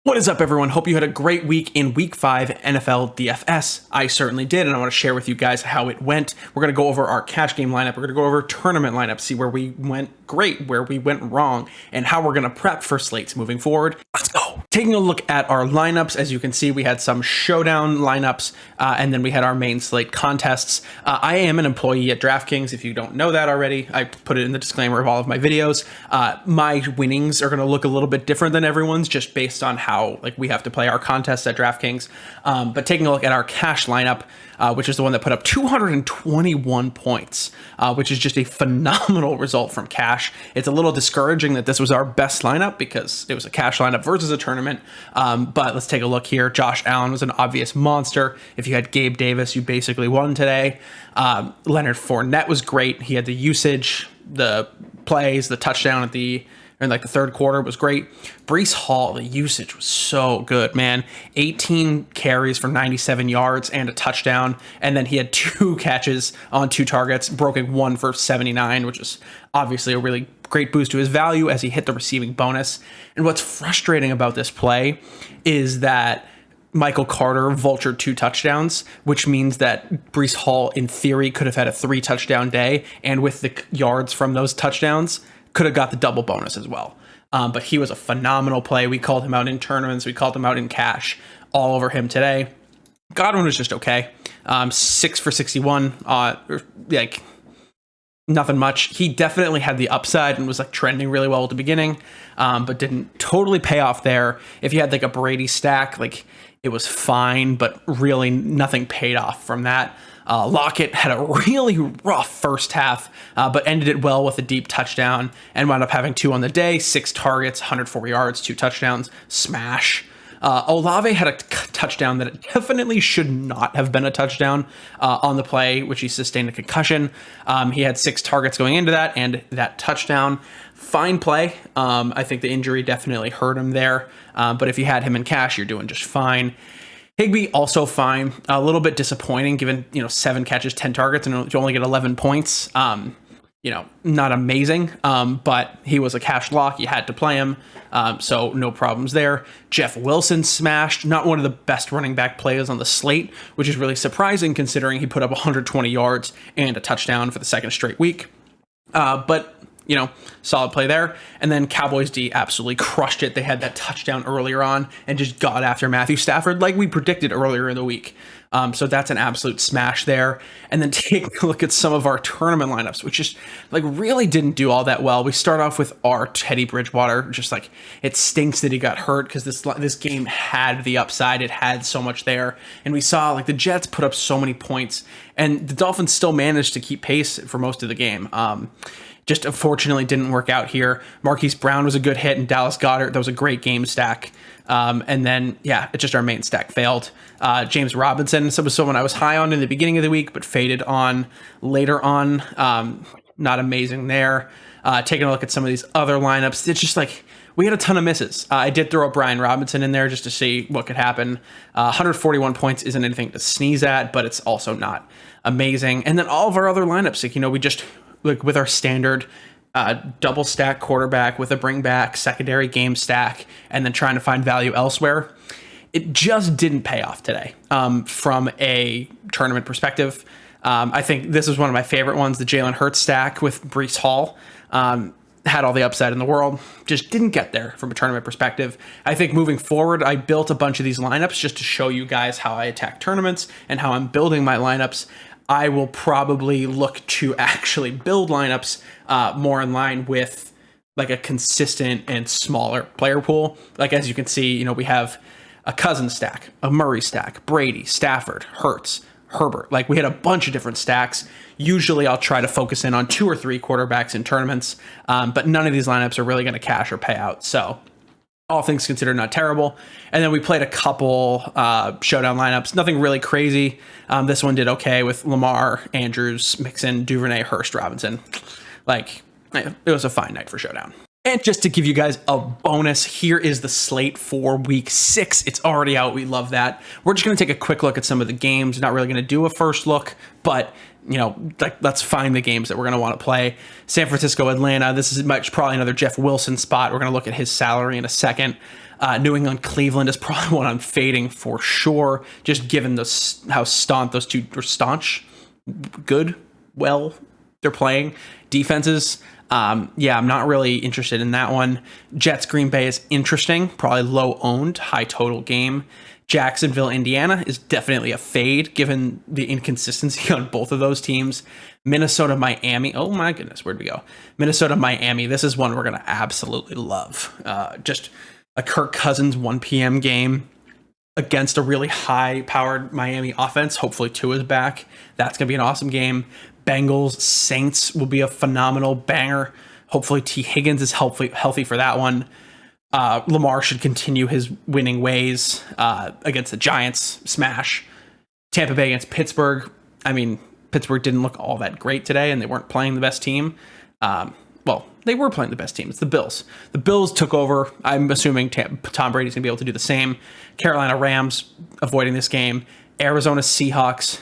What is up, everyone? Hope you had a great week in Week 5 NFL DFS. I certainly did, and I want to share with you guys how it went. We're going to go over our cash game lineup. We're going to go over tournament lineup, see where we went great, where we went wrong, and how we're going to prep for slates moving forward. Let's go. Taking a look at our lineups, as you can see, we had some showdown lineups, and then we had our main slate contests. I am an employee at DraftKings. If you don't know that already, I put it in the disclaimer of all of my videos. My winnings are going to look a little bit different than everyone's, just based on how we have to play our contests at DraftKings. But taking a look at our cash lineup, which is the one that put up 221 points, which is just a phenomenal result from cash. It's a little discouraging that this was our best lineup because it was a cash lineup versus a tournament. But let's take a look here. Josh Allen was an obvious monster. If you had Gabe Davis, you basically won today. Leonard Fournette was great. He had the usage, the plays, the touchdown at the third quarter was great. BREECE Hall, the usage was so good, man. 18 carries for 97 yards and a touchdown. And then he had 2 catches on 2 targets, broken 1 for 79, which is obviously a really great boost to his value as he hit the receiving bonus. And what's frustrating about this play is that Michael Carter vultured 2 touchdowns, which means that BREECE Hall, in theory, could have had a 3 touchdown day. And with the yards from those touchdowns, could have got the double bonus as well. But he was a phenomenal play. We called him out in tournaments. We called him out in cash, all over him today. Godwin was just okay. 6 for 61. Nothing much. He definitely had the upside and was trending really well at the beginning, but didn't totally pay off there. If you had a Brady stack, it was fine, but really nothing paid off from that. Lockett had a really rough first half, but ended it well with a deep touchdown and wound up having 2 on the day, 6 targets, 104 yards, 2 touchdowns, smash. Olave had a touchdown that definitely should not have been a touchdown on the play, which he sustained a concussion. He had 6 targets going into that and that touchdown. Fine play. I think the injury definitely hurt him there. But if you had him in cash, you're doing just fine. Higbee also fine. A little bit disappointing given, 7 catches, 10 targets, and you only get 11 points. Not amazing, but he was a cash lock. You had to play him, so no problems there. Jeff Wilson smashed. Not one of the best running back players on the slate, which is really surprising considering he put up 120 yards and a touchdown for the second straight week. But solid play there. And then Cowboys D absolutely crushed it. They had that touchdown earlier on and just got after Matthew Stafford like we predicted earlier in the week. So that's an absolute smash there. And then take a look at some of our tournament lineups, which just really didn't do all that well. We start off with our Teddy Bridgewater. Just it stinks that he got hurt because this game had the upside. It had so much there. And we saw the Jets put up so many points and the Dolphins still managed to keep pace for most of the game. Just unfortunately didn't work out here. Marquise Brown was a good hit and Dallas Goedert. That was a great game stack. And then, just our main stack failed. James Robinson was someone I was high on in the beginning of the week, but faded on later on. Not amazing there. Taking a look at some of these other lineups, it's just we had a ton of misses. I did throw a Brian Robinson in there just to see what could happen. 141 points isn't anything to sneeze at, but it's also not amazing. And then all of our other lineups, we just... with our standard double stack quarterback with a bring back secondary game stack and then trying to find value elsewhere, it just didn't pay off today from a tournament perspective. I think this is one of my favorite ones, the Jalen Hurts stack with BREECE Hall. Had all the upside in the world, just didn't get there from a tournament perspective. I think moving forward, I built a bunch of these lineups just to show you guys how I attack tournaments and how I'm building my lineups. I will probably look to actually build lineups more in line with a consistent and smaller player pool. As you can see, we have a Cousins stack, a Murray stack, Brady, Stafford, Hurts, Herbert. We had a bunch of different stacks. Usually I'll try to focus in on 2 or 3 quarterbacks in tournaments, but none of these lineups are really going to cash or pay out. So all things considered, not terrible. And then we played a couple showdown lineups. Nothing really crazy. This one did okay with Lamar, Andrews, Mixon, Duvernay, Hurst, Robinson. It was a fine night for showdown. And just to give you guys a bonus, here is the slate for week 6. It's already out. We love that. We're just going to take a quick look at some of the games. Not really going to do a first look, but let's find the games that we're going to want to play. San Francisco, Atlanta. This is probably another Jeff Wilson spot. We're going to look at his salary in a second. New England, Cleveland is probably one I'm fading for sure, just given how staunch those two are they're playing defenses. Yeah, I'm not really interested in that one. Jets, Green Bay is interesting, probably low owned, high total game. Jacksonville, Indiana is definitely a fade given the inconsistency on both of those teams. Minnesota, Miami. Oh my goodness, where'd we go? Minnesota, Miami. This is one we're going to absolutely love. Just a Kirk Cousins 1 p.m. game against a really high-powered Miami offense. Hopefully Tua is back. That's going to be an awesome game. Bengals, Saints will be a phenomenal banger. Hopefully T. Higgins is healthy for that one. Lamar should continue his winning ways against the Giants. Smash. Tampa Bay against Pittsburgh. I mean, Pittsburgh didn't look all that great today, and they weren't playing the best team. Well, they were playing the best team. It's the Bills. The Bills took over. I'm assuming Tom Brady's going to be able to do the same. Carolina Rams avoiding this game. Arizona Seahawks.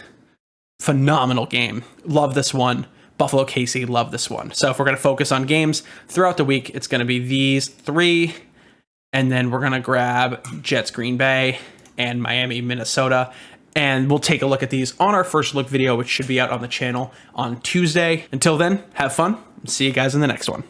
Phenomenal game. Love this one. Buffalo KC. Love this one. So if we're going to focus on games throughout the week, it's going to be these three. And then we're going to grab Jets Green Bay and Miami Minnesota. And we'll take a look at these on our first look video, which should be out on the channel on Tuesday. Until then, have fun. See you guys in the next one.